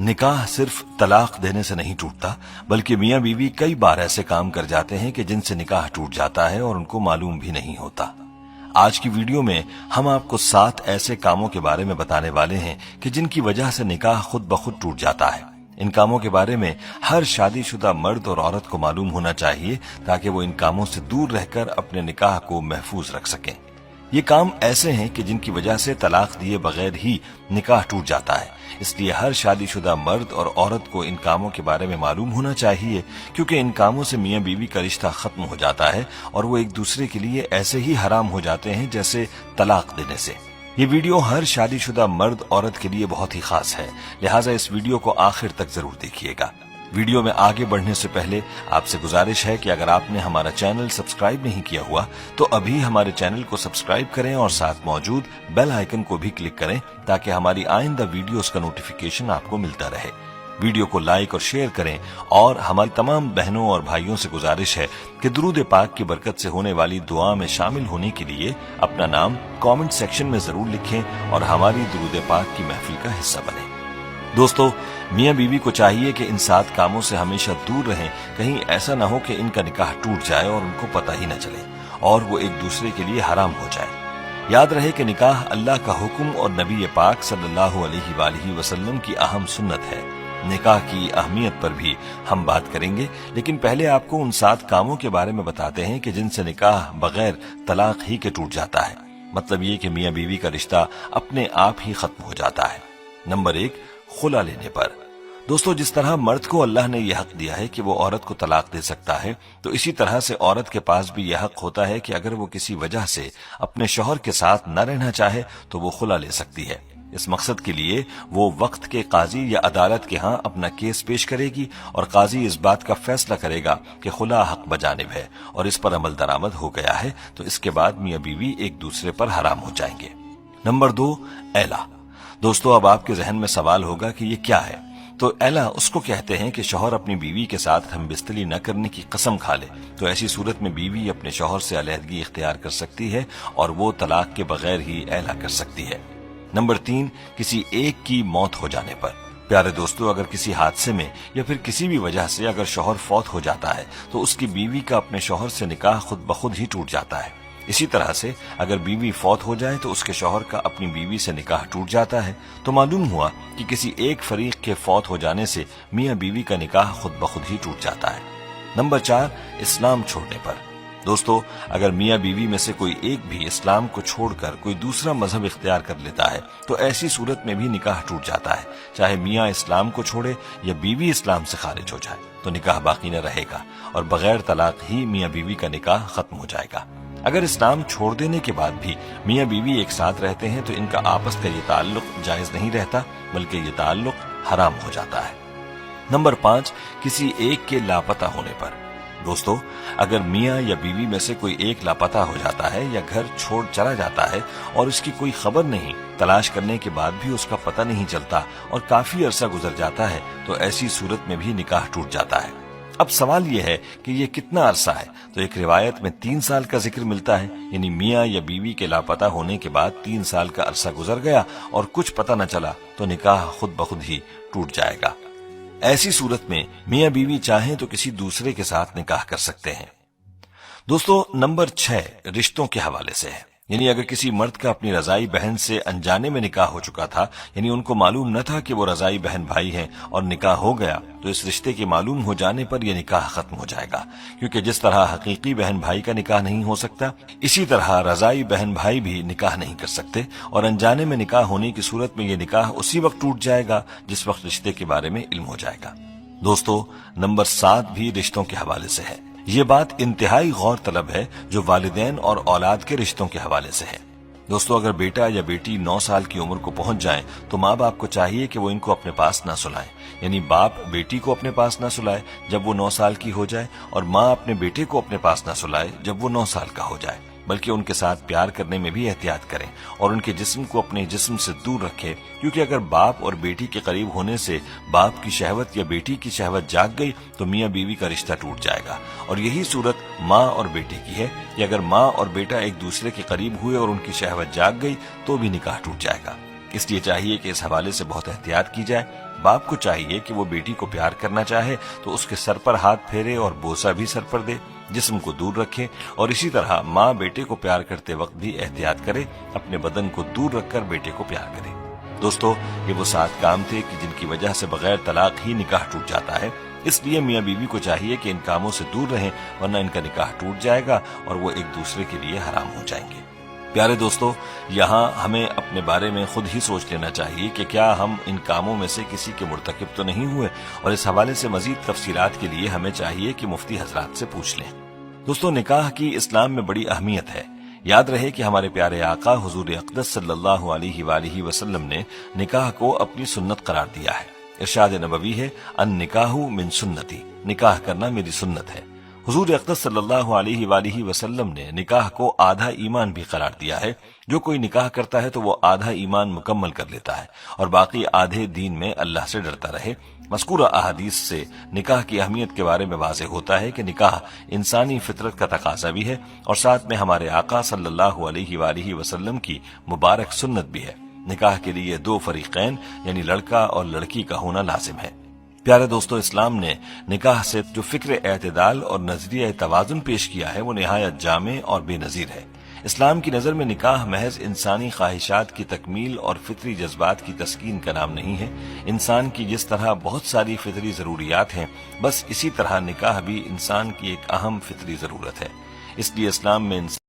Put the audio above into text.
نکاح صرف طلاق دینے سے نہیں ٹوٹتا، بلکہ میاں بیوی کئی بار ایسے کام کر جاتے ہیں کہ جن سے نکاح ٹوٹ جاتا ہے اور ان کو معلوم بھی نہیں ہوتا۔ آج کی ویڈیو میں ہم آپ کو 7 ایسے کاموں کے بارے میں بتانے والے ہیں کہ جن کی وجہ سے نکاح خود بخود ٹوٹ جاتا ہے۔ ان کاموں کے بارے میں ہر شادی شدہ مرد اور عورت کو معلوم ہونا چاہیے تاکہ وہ ان کاموں سے دور رہ کر اپنے نکاح کو محفوظ رکھ سکیں۔ یہ کام ایسے ہیں کہ جن کی وجہ سے طلاق دیے بغیر ہی نکاح ٹوٹ جاتا ہے، اس لیے ہر شادی شدہ مرد اور عورت کو ان کاموں کے بارے میں معلوم ہونا چاہیے، کیونکہ ان کاموں سے میاں بیوی کا رشتہ ختم ہو جاتا ہے اور وہ ایک دوسرے کے لیے ایسے ہی حرام ہو جاتے ہیں جیسے طلاق دینے سے۔ یہ ویڈیو ہر شادی شدہ مرد عورت کے لیے بہت ہی خاص ہے، لہٰذا اس ویڈیو کو آخر تک ضرور دیکھیے گا۔ ویڈیو میں آگے بڑھنے سے پہلے آپ سے گزارش ہے کہ اگر آپ نے ہمارا چینل سبسکرائب نہیں کیا ہوا تو ابھی ہمارے چینل کو سبسکرائب کریں اور ساتھ موجود بیل آئیکن کو بھی کلک کریں تاکہ ہماری آئندہ ویڈیوز کا نوٹیفیکیشن آپ کو ملتا رہے۔ ویڈیو کو لائک اور شیئر کریں، اور ہماری تمام بہنوں اور بھائیوں سے گزارش ہے کہ درود پاک کی برکت سے ہونے والی دعا میں شامل ہونے کے لیے اپنا نام کامنٹ سیکشن میں ضرور لکھیں اور ہماری درود پاک کی محفل کا حصہ بنیں۔ دوستو، میاں بیوی کو چاہیے کہ ان 7 کاموں سے ہمیشہ دور رہیں، کہیں ایسا نہ ہو کہ ان کا نکاح ٹوٹ جائے اور ان کو پتہ ہی نہ چلے اور وہ ایک دوسرے کے لیے حرام ہو جائے۔ یاد رہے کہ نکاح اللہ کا حکم اور نبی پاک صلی اللہ علیہ وآلہ وسلم کی اہم سنت ہے۔ نکاح کی اہمیت پر بھی ہم بات کریں گے، لیکن پہلے آپ کو ان 7 کاموں کے بارے میں بتاتے ہیں کہ جن سے نکاح بغیر طلاق ہی کے ٹوٹ جاتا ہے، مطلب یہ کہ میاں بیوی کا رشتہ اپنے آپ ہی ختم ہو جاتا ہے۔ نمبر 1، خلا لینے پر۔ دوستو، جس طرح مرد کو اللہ نے یہ حق دیا ہے کہ وہ عورت کو طلاق دے سکتا ہے، تو اسی طرح سے عورت کے پاس بھی یہ حق ہوتا ہے کہ اگر وہ کسی وجہ سے اپنے شوہر کے ساتھ نہ رہنا چاہے تو وہ خلا لے سکتی ہے۔ اس مقصد کے لیے وہ وقت کے قاضی یا عدالت کے ہاں اپنا کیس پیش کرے گی اور قاضی اس بات کا فیصلہ کرے گا کہ خلا حق بجانب ہے اور اس پر عمل درآمد ہو گیا ہے، تو اس کے بعد میاں بیوی ایک دوسرے پر حرام ہو جائیں گے۔ نمبر 2، ایلا۔ دوستو، اب آپ کے ذہن میں سوال ہوگا کہ یہ کیا ہے؟ تو ایلا اس کو کہتے ہیں کہ شوہر اپنی بیوی کے ساتھ ہم بستری نہ کرنے کی قسم کھا لے، تو ایسی صورت میں بیوی اپنے شوہر سے علیحدگی اختیار کر سکتی ہے اور وہ طلاق کے بغیر ہی ایلا کر سکتی ہے۔ نمبر 3، کسی ایک کی موت ہو جانے پر۔ پیارے دوستو، اگر کسی حادثے میں یا پھر کسی بھی وجہ سے اگر شوہر فوت ہو جاتا ہے تو اس کی بیوی کا اپنے شوہر سے نکاح خود بخود ہی ٹوٹ جاتا ہے۔ اسی طرح سے اگر بیوی فوت ہو جائے تو اس کے شوہر کا اپنی بیوی سے نکاح ٹوٹ جاتا ہے۔ تو معلوم ہوا کہ کسی ایک فریق کے فوت ہو جانے سے میاں بیوی کا نکاح خود بخود ہی ٹوٹ جاتا ہے۔ نمبر 4، اسلام چھوڑنے پر۔ دوستو، اگر میاں بیوی میں سے کوئی ایک بھی اسلام کو چھوڑ کر کوئی دوسرا مذہب اختیار کر لیتا ہے تو ایسی صورت میں بھی نکاح ٹوٹ جاتا ہے، چاہے میاں اسلام کو چھوڑے یا بیوی اسلام سے خارج ہو جائے، تو نکاح باقی نہ رہے گا اور بغیر طلاق ہی میاں بیوی کا نکاح ختم ہو جائے گا۔ اگر اسلام چھوڑ دینے کے بعد بھی میاں بیوی ایک ساتھ رہتے ہیں تو ان کا آپس کا یہ تعلق جائز نہیں رہتا، بلکہ یہ تعلق حرام ہو جاتا ہے۔ نمبر 5، کسی ایک کے لاپتہ ہونے پر۔ دوستو، اگر میاں یا بیوی میں سے کوئی ایک لاپتہ ہو جاتا ہے یا گھر چھوڑ چلا جاتا ہے اور اس کی کوئی خبر نہیں، تلاش کرنے کے بعد بھی اس کا پتہ نہیں چلتا اور کافی عرصہ گزر جاتا ہے، تو ایسی صورت میں بھی نکاح ٹوٹ جاتا ہے۔ اب سوال یہ ہے کہ یہ کتنا عرصہ ہے؟ تو ایک روایت میں 3 سال کا ذکر ملتا ہے، یعنی میاں یا بیوی کے لاپتہ ہونے کے بعد 3 سال کا عرصہ گزر گیا اور کچھ پتہ نہ چلا تو نکاح خود بخود ہی ٹوٹ جائے گا۔ ایسی صورت میں میاں بیوی چاہیں تو کسی دوسرے کے ساتھ نکاح کر سکتے ہیں۔ دوستو، نمبر 6 رشتوں کے حوالے سے ہے، یعنی اگر کسی مرد کا اپنی رضائی بہن سے انجانے میں نکاح ہو چکا تھا، یعنی ان کو معلوم نہ تھا کہ وہ رضائی بہن بھائی ہیں اور نکاح ہو گیا، تو اس رشتے کے معلوم ہو جانے پر یہ نکاح ختم ہو جائے گا، کیونکہ جس طرح حقیقی بہن بھائی کا نکاح نہیں ہو سکتا، اسی طرح رضائی بہن بھائی بھی نکاح نہیں کر سکتے، اور انجانے میں نکاح ہونے کی صورت میں یہ نکاح اسی وقت ٹوٹ جائے گا جس وقت رشتے کے بارے میں علم ہو جائے گا۔ دوستو، نمبر 7 بھی رشتوں کے حوالے سے ہے۔ یہ بات انتہائی غور طلب ہے جو والدین اور اولاد کے رشتوں کے حوالے سے ہے۔ دوستو، اگر بیٹا یا بیٹی 9 سال کی عمر کو پہنچ جائیں تو ماں باپ کو چاہیے کہ وہ ان کو اپنے پاس نہ سلائیں، یعنی باپ بیٹی کو اپنے پاس نہ سلائے جب وہ 9 سال کی ہو جائے، اور ماں اپنے بیٹے کو اپنے پاس نہ سلائے جب وہ 9 سال کا ہو جائے، بلکہ ان کے ساتھ پیار کرنے میں بھی احتیاط کریں اور ان کے جسم کو اپنے جسم سے دور رکھیں، کیونکہ اگر باپ اور بیٹی کے قریب ہونے سے باپ کی شہوت یا بیٹی کی شہوت جاگ گئی تو میاں بیوی کا رشتہ ٹوٹ جائے گا۔ اور یہی صورت ماں اور بیٹے کی ہے کہ اگر ماں اور بیٹا ایک دوسرے کے قریب ہوئے اور ان کی شہوت جاگ گئی تو بھی نکاح ٹوٹ جائے گا۔ اس لیے چاہیے کہ اس حوالے سے بہت احتیاط کی جائے۔ باپ کو چاہیے کہ وہ بیٹی کو پیار کرنا چاہے تو اس کے سر پر ہاتھ پھیرے اور بوسہ بھی سر پر دے، جسم کو دور رکھے، اور اسی طرح ماں بیٹے کو پیار کرتے وقت بھی احتیاط کرے، اپنے بدن کو دور رکھ کر بیٹے کو پیار کرے۔ دوستو، یہ وہ 7 کام تھے کہ جن کی وجہ سے بغیر طلاق ہی نکاح ٹوٹ جاتا ہے۔ اس لیے میاں بیوی کو چاہیے کہ ان کاموں سے دور رہیں، ورنہ ان کا نکاح ٹوٹ جائے گا اور وہ ایک دوسرے کے لیے حرام ہو جائیں گے۔ پیارے دوستو، یہاں ہمیں اپنے بارے میں خود ہی سوچ لینا چاہیے کہ کیا ہم ان کاموں میں سے کسی کے مرتکب تو نہیں ہوئے، اور اس حوالے سے مزید تفصیلات کے لیے ہمیں چاہیے کہ مفتی حضرات سے پوچھ لیں۔ دوستو، نکاح کی اسلام میں بڑی اہمیت ہے۔ یاد رہے کہ ہمارے پیارے آقا حضور اقدس صلی اللہ علیہ وآلہ وسلم نے نکاح کو اپنی سنت قرار دیا ہے۔ ارشاد نبوی ہے، ان نکاح من سنتی، نکاح کرنا میری سنت ہے۔ حضور اقدس صلی اللہ علیہ وآلہ وسلم نے نکاح کو آدھا ایمان بھی قرار دیا ہے۔ جو کوئی نکاح کرتا ہے تو وہ آدھا ایمان مکمل کر لیتا ہے اور باقی آدھے دین میں اللہ سے ڈرتا رہے۔ مذکورہ احادیث سے نکاح کی اہمیت کے بارے میں واضح ہوتا ہے کہ نکاح انسانی فطرت کا تقاضا بھی ہے، اور ساتھ میں ہمارے آقا صلی اللہ علیہ وآلہ وسلم کی مبارک سنت بھی ہے۔ نکاح کے لیے 2 فریقین یعنی لڑکا اور لڑکی کا ہونا لازم ہے۔ پیارے دوستو، اسلام نے نکاح سے جو فکر اعتدال اور نظریہ توازن پیش کیا ہے وہ نہایت جامع اور بے نظیر ہے۔ اسلام کی نظر میں نکاح محض انسانی خواہشات کی تکمیل اور فطری جذبات کی تسکین کا نام نہیں ہے۔ انسان کی جس طرح بہت ساری فطری ضروریات ہیں، بس اسی طرح نکاح بھی انسان کی ایک اہم فطری ضرورت ہے۔ اس لیے اسلام میں